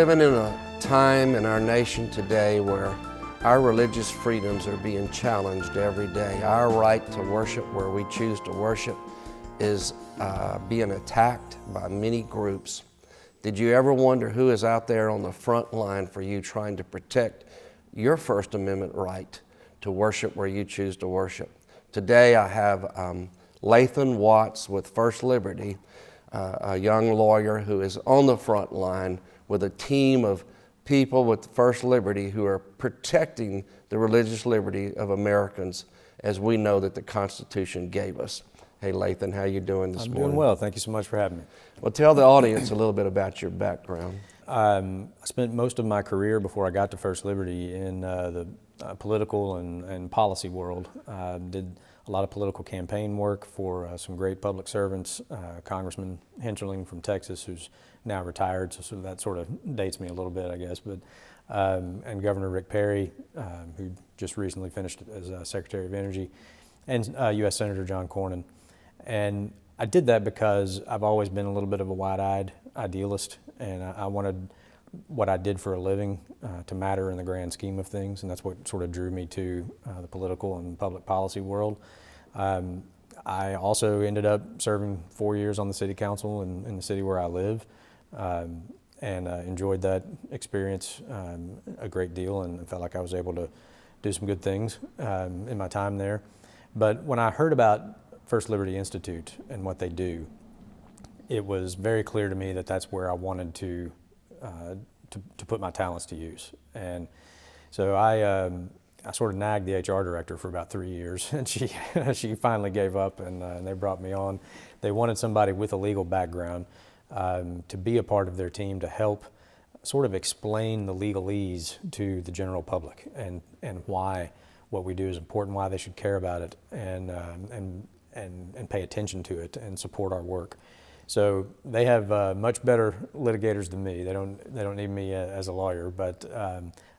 living in a time in our nation today where our religious freedoms are being challenged every day. Our right to worship where we choose to worship is being attacked by many groups. Did you ever wonder who is out there on the front line for you trying to protect your First Amendment right to worship where you choose to worship? Today I have Lathan Watts with First Liberty, a young lawyer who is on the front line with a team of people with First Liberty who are protecting the religious liberty of Americans as we know that the Constitution gave us. Hey Lathan, how you doing this morning? I'm doing well. Thank you so much for having me. Well, tell the audience a little bit about your background. I spent most of my career before I got to First Liberty in the political and policy world. Did a lot of political campaign work for some great public servants, Congressman Hensherling from Texas, who's now retired, so that sort of dates me a little bit, I guess. But and Governor Rick Perry, who just recently finished as Secretary of Energy, and U.S. Senator John Cornyn. And I did that because I've always been a little bit of a wide-eyed idealist, and I wanted what I did for a living to matter in the grand scheme of things, and that's what sort of drew me to the political and public policy world. I also ended up serving 4 years on the city council in the city where I live, and enjoyed that experience a great deal, and felt like I was able to do some good things in my time there. But when I heard about First Liberty Institute and what they do, it was very clear to me that that's where I wanted to put my talents to use. And so I sort of nagged the HR director for about 3 years, and she finally gave up, and they brought me on. They wanted somebody with a legal background to be a part of their team to help sort of explain the legalese to the general public and why what we do is important, why they should care about it, and pay attention to it and support our work. So they have much better litigators than me. They don't need me as a lawyer, but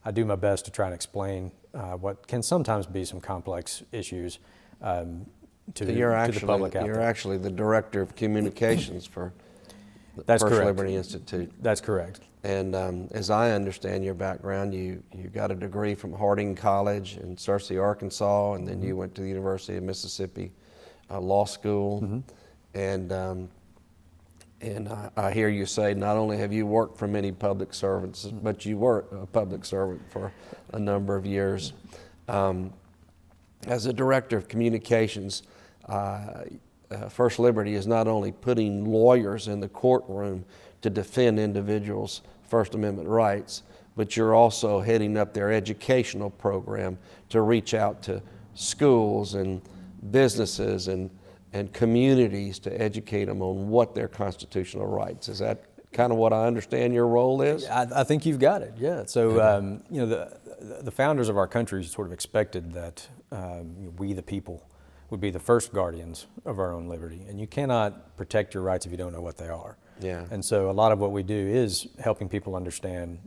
I do my best to try and explain what can sometimes be some complex issues to the public out there. You're actually the director of communications for the That's First correct. Liberty Institute. That's correct. And as I understand your background, you got a degree from Harding College in Searcy, Arkansas, and then you went to the University of Mississippi Law School. And I hear you say not only have you worked for many public servants, but you were a public servant for a number of years. As a director of communications, First Liberty is not only putting lawyers in the courtroom to defend individuals' First Amendment rights, but you're also heading up their educational program to reach out to schools and businesses and communities to educate them on what their constitutional rights. Is that kind of what I understand your role is? I think you've got it, yeah. So, you know, the founders of our country sort of expected that we, the people, would be the first guardians of our own liberty. And you cannot protect your rights if you don't know what they are. Yeah. And so a lot of what we do is helping people understand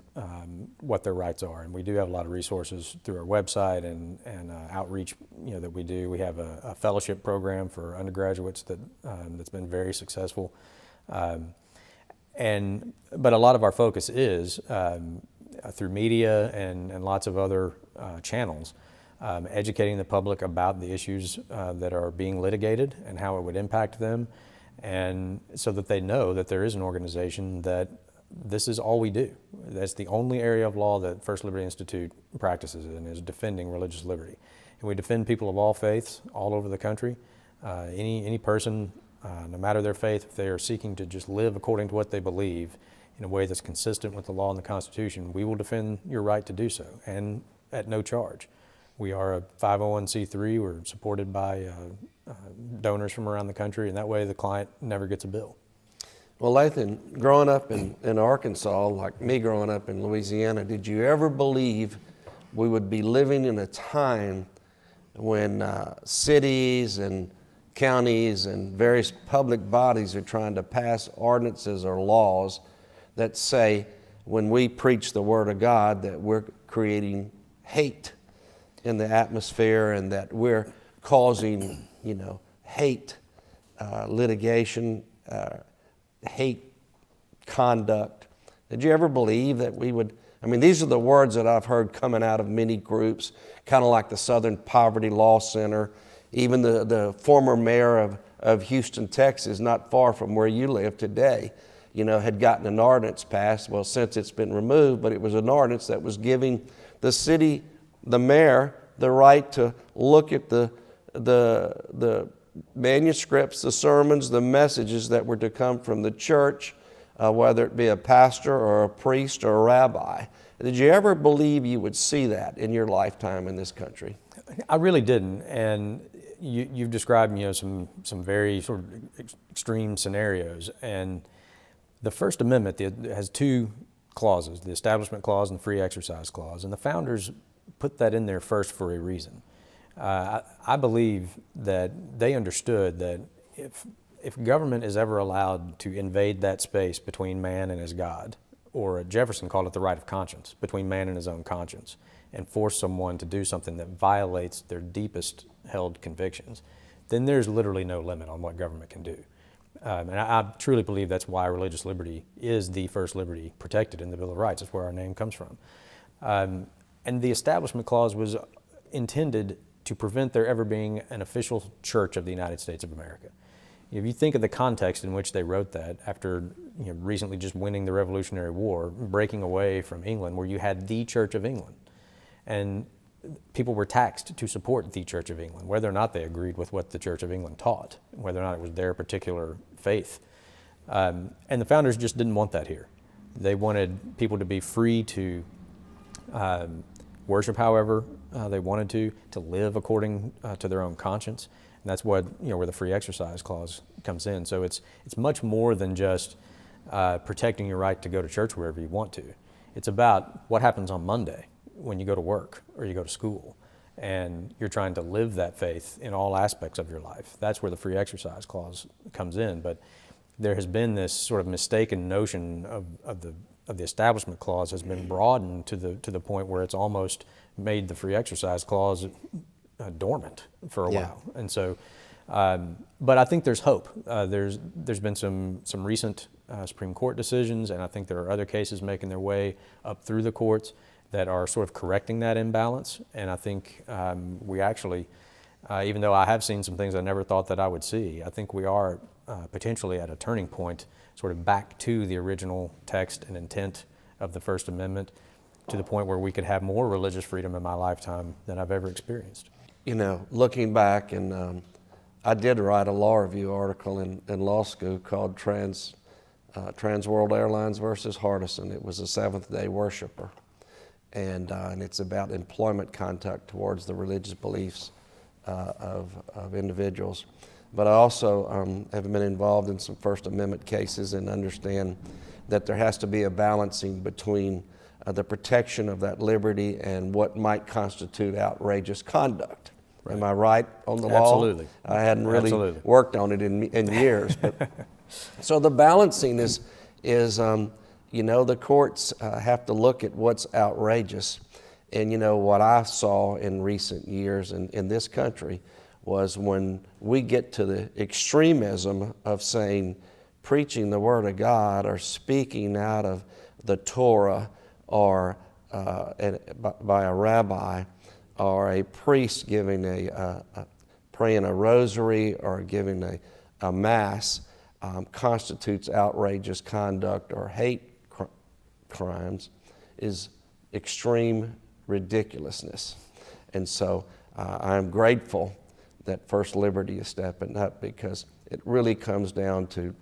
what their rights are. And we do have a lot of resources through our website and outreach, you know, that we do. We have a fellowship program for undergraduates that's been very successful. But a lot of our focus is through media and lots of other channels, educating the public about the issues that are being litigated and how it would impact them, and so that they know that there is an organization that this is all we do. That's the only area of law that First Liberty Institute practices in, is defending religious liberty. And we defend people of all faiths all over the country. Any person, no matter their faith, if they are seeking to just live according to what they believe in a way that's consistent with the law and the Constitution, we will defend your right to do so, and at no charge. We are a 501c3. We're supported by donors from around the country, and that way the client never gets a bill. Well, Lathan, growing up in Arkansas, like me growing up in Louisiana, did you ever believe we would be living in a time when cities and counties and various public bodies are trying to pass ordinances or laws that say when we preach the Word of God that we're creating hate in the atmosphere and that we're causing, hate, litigation, hate conduct Did you ever believe that we would? I mean, these are the words that I've heard coming out of many groups, kind of like the Southern Poverty Law Center. Even the former mayor of Houston, Texas, not far from where you live today, had gotten an ordinance passed. Well, since it's been removed, but it was an ordinance that was giving the city, the mayor, the right to look at the manuscripts, the sermons, the messages that were to come from the church, whether it be a pastor or a priest or a rabbi. Did you ever believe you would see that in your lifetime in this country? I really didn't, and you've described some very sort of extreme scenarios. And the First Amendment has two clauses: the Establishment Clause and the Free Exercise Clause. And the founders put that in there first for a reason. I believe that they understood that if government is ever allowed to invade that space between man and his God, or Jefferson called it the right of conscience, between man and his own conscience, and force someone to do something that violates their deepest held convictions, then there's literally no limit on what government can do. And I truly believe that's why religious liberty is the first liberty protected in the Bill of Rights. That's where our name comes from. And the Establishment Clause was intended to prevent there ever being an official church of the United States of America. If you think of the context in which they wrote that, after recently just winning the Revolutionary War, breaking away from England, where you had the Church of England, and people were taxed to support the Church of England, whether or not they agreed with what the Church of England taught, whether or not it was their particular faith. And the founders just didn't want that here. They wanted people to be free to worship however they wanted to live according to their own conscience. And that's what, where the Free Exercise Clause comes in. So it's much more than just protecting your right to go to church wherever you want to. It's about what happens on Monday when you go to work or you go to school and you're trying to live that faith in all aspects of your life. That's where the Free Exercise Clause comes in. But there has been this sort of mistaken notion of the Establishment Clause has been broadened to the point where it's almost made the Free Exercise Clause dormant for a while. And so, but I think there's hope. There's been some recent Supreme Court decisions, and I think there are other cases making their way up through the courts that are sort of correcting that imbalance. And I think we actually, even though I have seen some things I never thought that I would see, I think we are potentially at a turning point, sort of back to the original text and intent of the First Amendment, to the point where we could have more religious freedom in my lifetime than I've ever experienced. Looking back, and I did write a law review article in law school called Trans World Airlines versus Hardison. It was a Seventh-day worshiper, and it's about employment contact towards the religious beliefs of individuals. But I also have been involved in some First Amendment cases and understand that there has to be a balancing between the protection of that liberty and what might constitute outrageous conduct. Right. Am I right on the law? Absolutely. I hadn't really worked on it in years. But so the balancing is the courts have to look at what's outrageous. And what I saw in recent years in this country was when we get to the extremism of saying preaching the Word of God or speaking out of the Torah or by a rabbi or a priest giving praying a rosary or giving a mass constitutes outrageous conduct or hate crimes, is extreme ridiculousness. And so I'm grateful that First Liberty is stepping up, because it really comes down to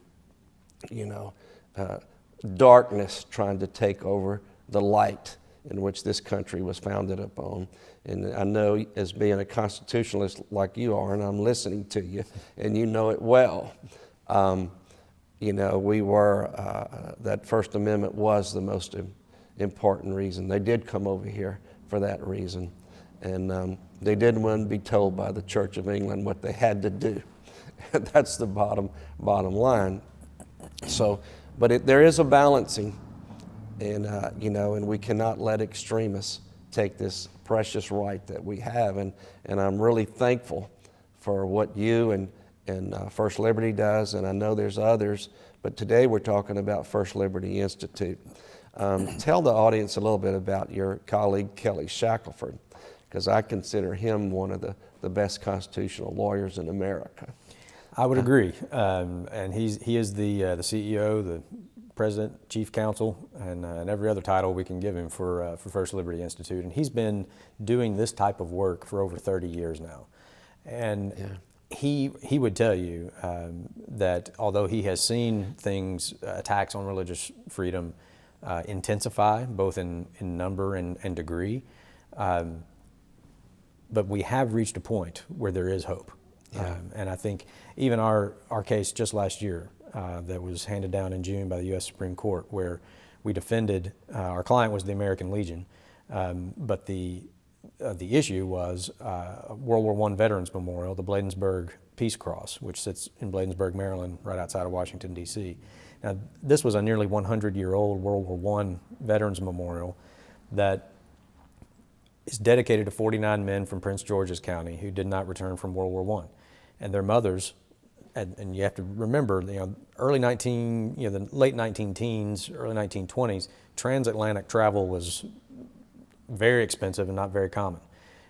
darkness trying to take over the light in which this country was founded upon. And I know, as being a constitutionalist like you are, and I'm listening to you, and you know it well, we were, that First Amendment was the most important reason. They did come over here for that reason. And they didn't want to be told by the Church of England what they had to do. That's the bottom line. So, but there is a balancing, and and we cannot let extremists take this precious right that we have. And I'm really thankful for what you and First Liberty does, and I know there's others, but today we're talking about First Liberty Institute. Tell the audience a little bit about your colleague Kelly Shackelford, because I consider him one of the best constitutional lawyers in America. I would agree, and he is the CEO, the president, chief counsel, and every other title we can give him for First Liberty Institute. And he's been doing this type of work for over 30 years now. And he would tell you that although he has seen things, attacks on religious freedom intensify, both in number and degree, but we have reached a point where there is hope. And I think even our case just last year that was handed down in June by the U.S. Supreme Court, where we defended, our client was the American Legion, but the issue was World War I Veterans Memorial, the Bladensburg Peace Cross, which sits in Bladensburg, Maryland, right outside of Washington, D.C. Now, this was a nearly 100-year-old World War I Veterans Memorial that is dedicated to 49 men from Prince George's County who did not return from World War I. And their mothers, and you have to remember, the late 19 teens, early 1920s, transatlantic travel was very expensive and not very common.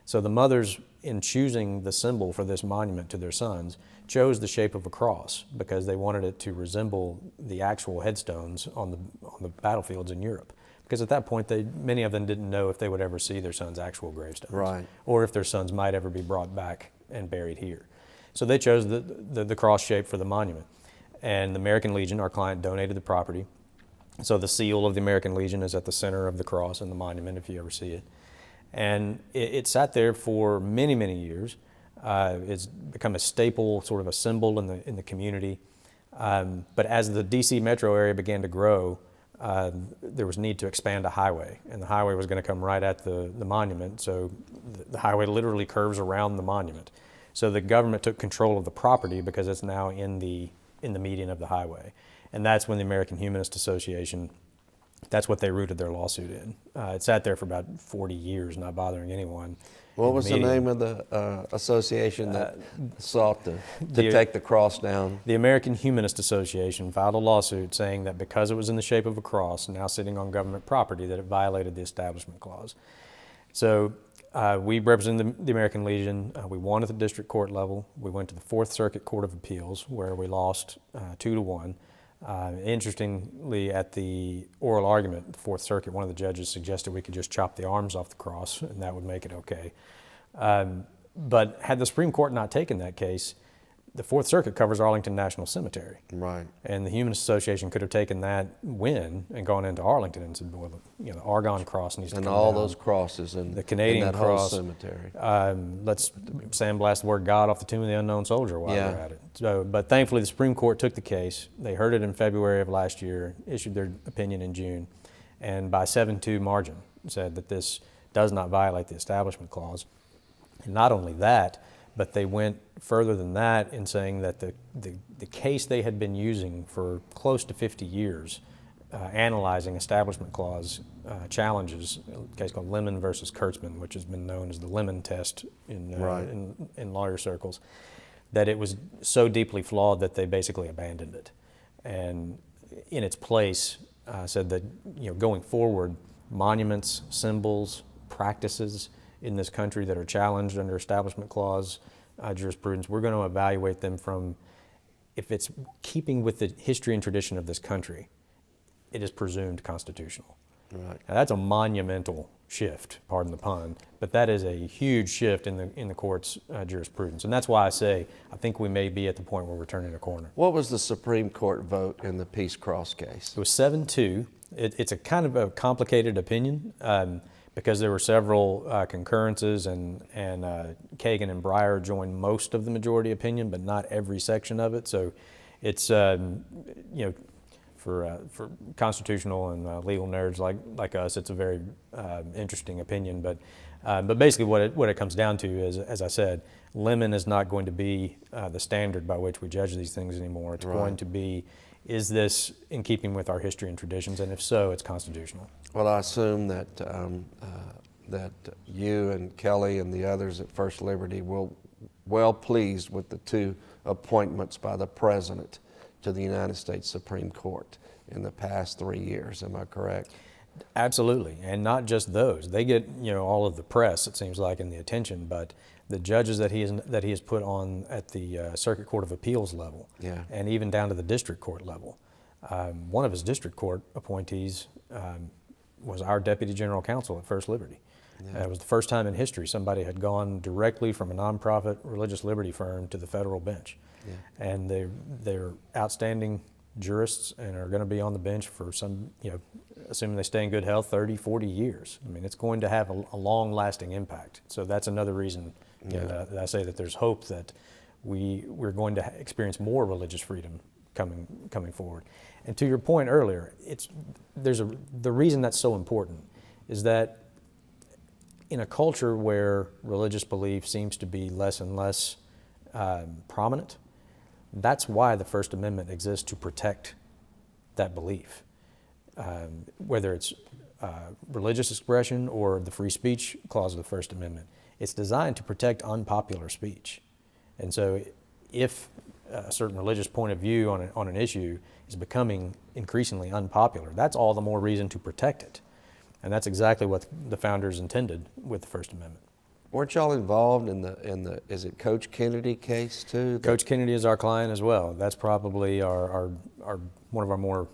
So the mothers, in choosing the symbol for this monument to their sons, chose the shape of a cross because they wanted it to resemble the actual headstones on the battlefields in Europe. Because at that point, many of them didn't know if they would ever see their sons' actual gravestones, right, or if their sons might ever be brought back and buried here. So they chose the cross shape for the monument. And the American Legion, our client, donated the property. So the seal of the American Legion is at the center of the cross in the monument, if you ever see it. And it sat there for many, many years. It's become a staple, sort of a symbol in the community. But as the D.C. metro area began to grow, there was need to expand a highway, and the highway was going to come right at the monument. So the highway literally curves around the monument. So the government took control of the property because it's now in the median of the highway. And that's when the American Humanist Association, that's what they rooted their lawsuit in. It sat there for about 40 years, not bothering anyone. What was the name of the association that sought to take the cross down? The American Humanist Association filed a lawsuit saying that because it was in the shape of a cross, now sitting on government property, that it violated the Establishment Clause. So we represented the American Legion. We won at the district court level. We went to the Fourth Circuit Court of Appeals, where we lost 2-1. Interestingly, at the oral argument, the Fourth Circuit, one of the judges suggested we could just chop the arms off the cross and that would make it okay. But had the Supreme Court not taken that case, the Fourth Circuit covers Arlington National Cemetery. Right. And the Humanist Association could have taken that win and gone into Arlington and said, well, the Argonne Cross needs to come down. And all those crosses in the Canadian that cross, whole cemetery. Let's sandblast the word God off the tomb of the unknown soldier while we're at it. So, but thankfully, the Supreme Court took the case. They heard it in February of last year, issued their opinion in June, and by 7-2 margin said that this does not violate the Establishment Clause. And not only that, but they went further than that in saying that the case they had been using for close to 50 years, analyzing Establishment Clause challenges, a case called Lemon versus Kurtzman, which has been known as the Lemon test in lawyer circles, that it was so deeply flawed that they basically abandoned it. And in its place, said that going forward, monuments, symbols, practices in this country that are challenged under Establishment Clause jurisprudence, we're going to evaluate them from, if it's keeping with the history and tradition of this country, it is presumed constitutional. Right. Now, that's a monumental shift, pardon the pun, but that is a huge shift in the court's jurisprudence. And that's why I say I think we may be at the point where we're turning a corner. What was the Supreme Court vote in the Peace Cross case? It was 7-2. It's a kind of a complicated opinion because there were several concurrences, and Kagan and Breyer joined most of the majority opinion, but not every section of it. So it's for constitutional and legal nerds like us, it's a very interesting opinion. But basically, what it comes down to is, as I said, Lemon is not going to be the standard by which we judge these things anymore. It's going to be, is this in keeping with our history and traditions? And if so, it's constitutional. Well, I assume that that you and Kelly and the others at First Liberty will well pleased with the 2 appointments by the President to the United States Supreme Court in the past 3 years. Am I correct? Absolutely, and not just those. They get all of the press, it seems like, and the attention, but the judges that he has put on at the Circuit Court of Appeals level, Yeah. and even down to the district court level. One of his district court appointees was our deputy general counsel at First Liberty. Yeah. It was the first time in history somebody had gone directly from a nonprofit religious liberty firm to the federal bench. Yeah. And they're outstanding jurists and are going to be on the bench for some, assuming they stay in good health, 30, 40 years. I mean, it's going to have a long-lasting impact. So that's another reason that I say that there's hope that we're going to experience more religious freedom coming forward. And to your point earlier, the reason that's so important is that in a culture where religious belief seems to be less and less prominent, that's why the First Amendment exists, to protect that belief. Whether it's religious expression or the free speech clause of the First Amendment, it's designed to protect unpopular speech. And so if a certain religious point of view on an issue is becoming increasingly unpopular, that's all the more reason to protect it. And that's exactly what the founders intended with the First Amendment. Weren't y'all involved in the is it Coach Kennedy case too? Coach Kennedy is our client as well. That's probably our one of our more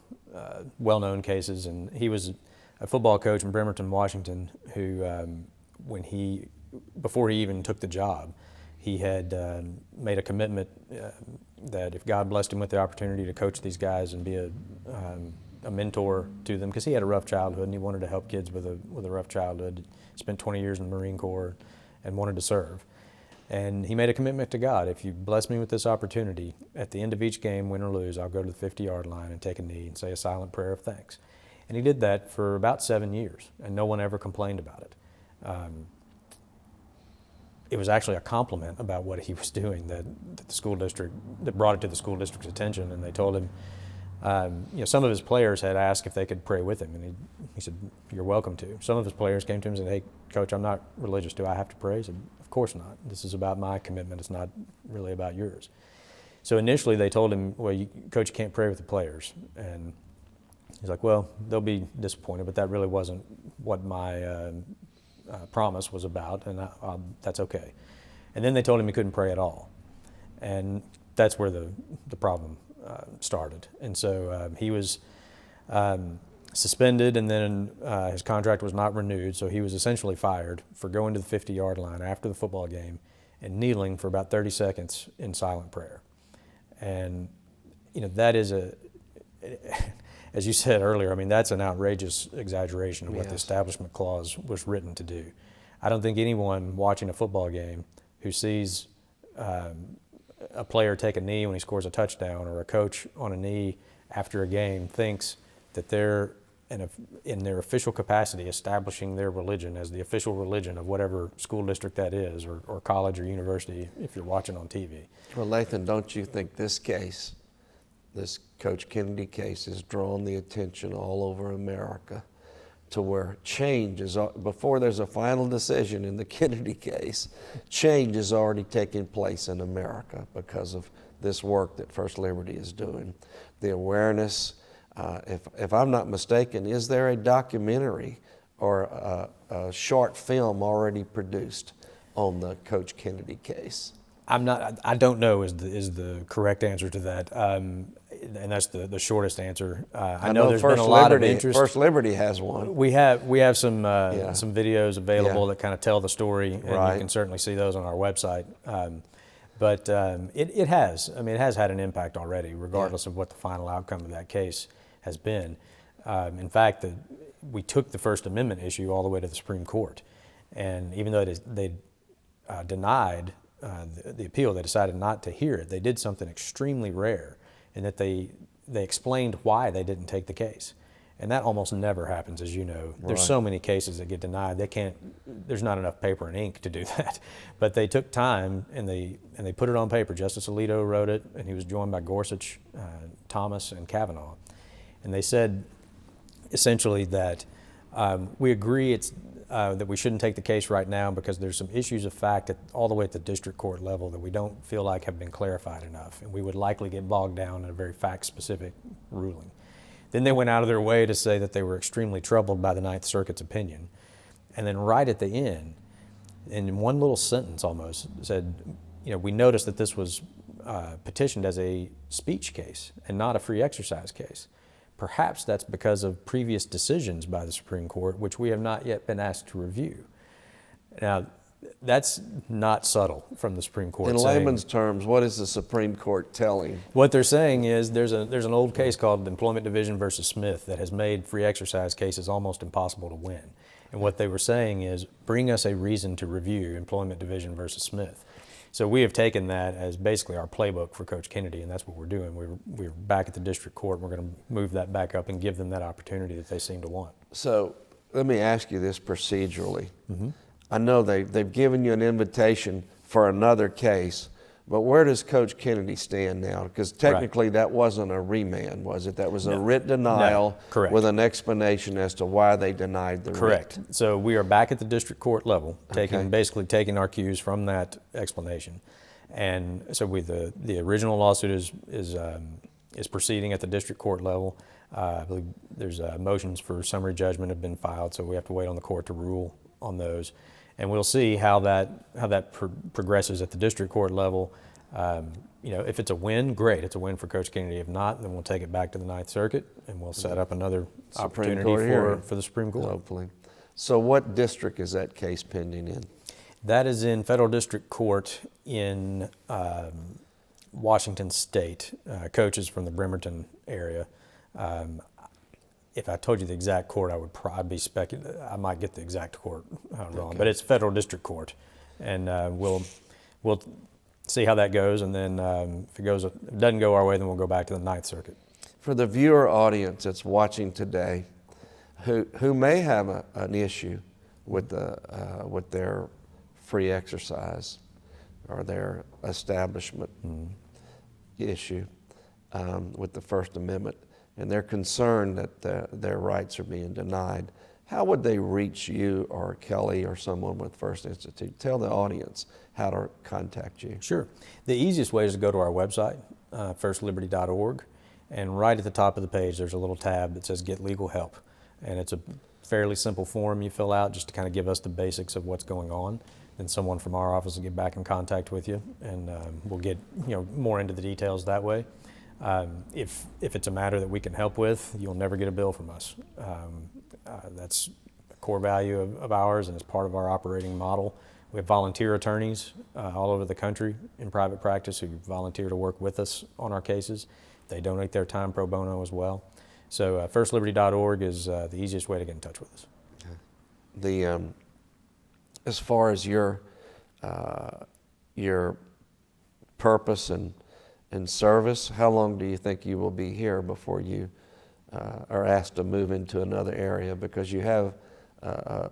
well-known cases. And he was a football coach in Bremerton, Washington, who before he even took the job, he had made a commitment that if God blessed him with the opportunity to coach these guys and be a mentor to them, because he had a rough childhood and he wanted to help kids with a rough childhood. Spent 20 years in the Marine Corps and wanted to serve. And he made a commitment to God: if you bless me with this opportunity, at the end of each game, win or lose, I'll go to the 50-yard line and take a knee and say a silent prayer of thanks. And he did that for about 7 years, and no one ever complained about it. It was actually a compliment about what he was doing that brought it to the school district's attention, and they told him, some of his players had asked if they could pray with him, and he said, "You're welcome to." Some of his players came to him and said, "Hey, Coach, I'm not religious. Do I have to pray?" He said, "Of course not. This is about my commitment. It's not really about yours." So initially they told him, "Well, Coach, you can't pray with the players." And he's like, "Well, they'll be disappointed, but that really wasn't what my promise was about, and that's okay." And then they told him he couldn't pray at all. And that's where the problem started. And so he was suspended, and then his contract was not renewed, so he was essentially fired for going to the 50-yard line after the football game and kneeling for about 30 seconds in silent prayer. And that is as you said earlier, I mean, that's an outrageous exaggeration of what the Establishment Clause was written to do. I don't think anyone watching a football game who sees a player take a knee when he scores a touchdown, or a coach on a knee after a game, thinks that they're in their official capacity establishing their religion as the official religion of whatever school district that is, or college or university if you're watching on TV. Well, Lathan, don't you think this case, this Coach Kennedy case, has drawn the attention all over America to where change is, before there's a final decision in the Kennedy case, change is already taking place in America because of this work that First Liberty is doing. The awareness, if I'm not mistaken, is there a documentary or a short film already produced on the Coach Kennedy case? I don't know is the correct answer to that, and that's the shortest answer. I know there's been a lot of interest. First Liberty has one. We have some videos available that kind of tell the story, and Right. you can certainly see those on our website. But it has had an impact already, regardless of what the final outcome of that case has been. In fact, we took the First Amendment issue all the way to the Supreme Court, and even though they denied the appeal, they decided not to hear it. They did something extremely rare in that they explained why they didn't take the case. And that almost never happens, as you know. There's so many cases that get denied. There's not enough paper and ink to do that. But they took time and they put it on paper. Justice Alito wrote it, and he was joined by Gorsuch, Thomas, and Kavanaugh. And they said essentially that we agree that we shouldn't take the case right now because there's some issues of fact all the way at the district court level that we don't feel like have been clarified enough, and we would likely get bogged down in a very fact-specific ruling. Then they went out of their way to say that they were extremely troubled by the Ninth Circuit's opinion. And then right at the end, in one little sentence almost, said, we noticed that this was petitioned as a speech case and not a free exercise case. Perhaps that's because of previous decisions by the Supreme Court, which we have not yet been asked to review. Now, that's not subtle from the Supreme Court. In layman's terms, what is the Supreme Court telling? What they're saying is there's an old case called Employment Division versus Smith that has made free exercise cases almost impossible to win. And what they were saying is, bring us a reason to review Employment Division versus Smith. So we have taken that as basically our playbook for Coach Kennedy, and that's what we're doing. We're back at the district court, and we're going to move that back up and give them that opportunity that they seem to want. So let me ask you this procedurally. Mm-hmm. I know they've given you an invitation for another case, but where does Coach Kennedy stand now? Because technically that wasn't a remand, was it? That was a writ denial with an explanation as to why they denied the writ. So we are back at the district court level, basically taking our cues from that explanation. And so the original lawsuit is proceeding at the district court level. I believe there's motions for summary judgment have been filed, so we have to wait on the court to rule on those. And we'll see how that progresses at the district court level. If it's a win, great. It's a win for Coach Kennedy. If not, then we'll take it back to the Ninth Circuit and we'll set up another opportunity for the Supreme Court. Hopefully. So what district is that case pending in? That is in federal district court in Washington State. Coaches from the Bremerton area. If I told you the exact court, I would probably be speculating. I might get the exact court wrong, but it's federal district court, and we'll see how that goes. And then if it doesn't go our way, then we'll go back to the Ninth Circuit. For the viewer audience that's watching today, who may have an issue with their free exercise or their establishment issue with the First Amendment, and they're concerned that their rights are being denied, how would they reach you or Kelly or someone with First Institute? Tell the audience how to contact you. Sure. The easiest way is to go to our website, firstliberty.org, and right at the top of the page there's a little tab that says Get Legal Help. And it's a fairly simple form you fill out just to kind of give us the basics of what's going on. Then someone from our office will get back in contact with you, and we'll get more into the details that way. If it's a matter that we can help with, you'll never get a bill from us. That's a core value of ours, and it's part of our operating model. We have volunteer attorneys all over the country in private practice who volunteer to work with us on our cases. They donate their time pro bono as well. So firstliberty.org is the easiest way to get in touch with us. As far as your purpose and service, how long do you think you will be here before you are asked to move into another area? Because you have a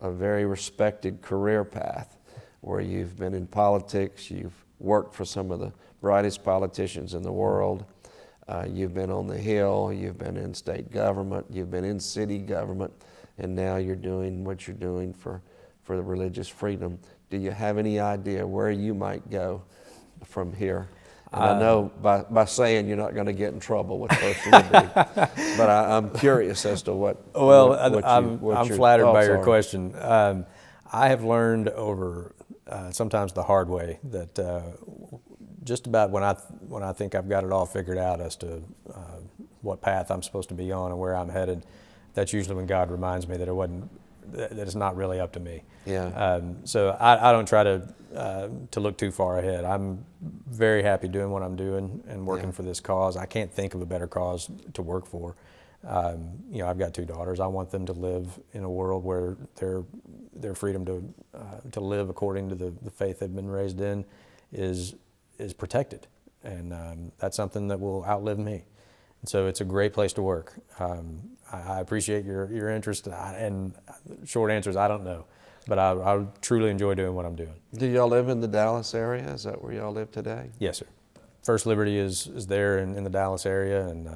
very respected career path where you've been in politics, you've worked for some of the brightest politicians in the world, you've been on the Hill, you've been in state government, you've been in city government, and now you're doing what you're doing for the religious freedom. Do you have any idea where you might go from here? And I know by saying you're not going to get in trouble with First Liberty, but I'm curious as to what. Well, what I'm your flattered by your are. question. I have learned over sometimes the hard way that just about when I think I've got it all figured out as to what path I'm supposed to be on and where I'm headed, that's usually when God reminds me that that it's not really up to me. Yeah. So I don't try to look too far ahead. I'm very happy doing what I'm doing and working for this cause. I can't think of a better cause to work for. I've got 2 daughters. I want them to live in a world where their freedom to live according to the faith they've been raised in is protected, and that's something that will outlive me. And so it's a great place to work. I appreciate your interest, and short answer is I don't know, but I truly enjoy doing what I'm doing. Do y'all live in the Dallas area? Is that where y'all live today? Yes, sir. First Liberty is there in the Dallas area, and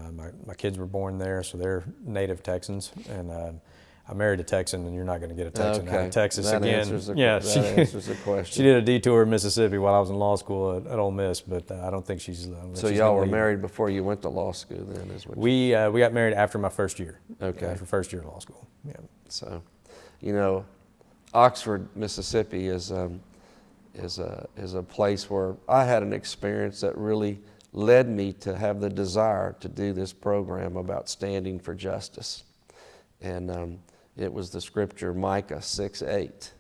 my kids were born there, so they're native Texans, and I married a Texan, and you're not going to get a Texan out of Texas that again. Answers the, yeah, that answers the question. She did a detour in Mississippi while I was in law school at Ole Miss, but I don't think she's. So y'all were married before you went to law school, then, is what we got married after my first year. Okay. After first year of law school. Yeah. So, you know, Oxford, Mississippi is a place where I had an experience that really led me to have the desire to do this program about standing for justice. And it was the scripture Micah 6:8,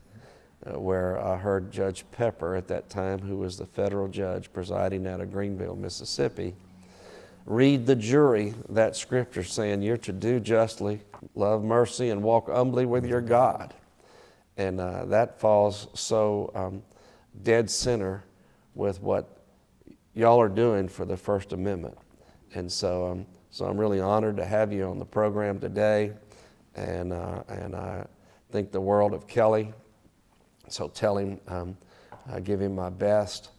where I heard Judge Pepper at that time, who was the federal judge presiding out of Greenville, Mississippi, read the jury that scripture saying, you're to do justly, love mercy, and walk humbly with your God. And that falls so dead center with what y'all are doing for the First Amendment. And so I'm really honored to have you on the program today. And I think the world of Kelly. So tell him, give him my best.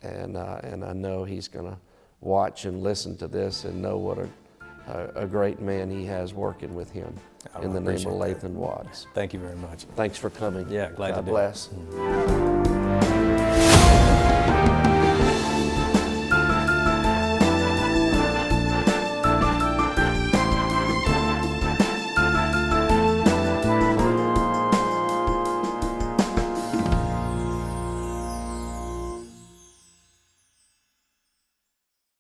And I know he's going to watch and listen to this and know what a great man he has working with him in the name of Lathan Watts. Thank you very much. Thanks for coming. Yeah, glad to God do bless. it.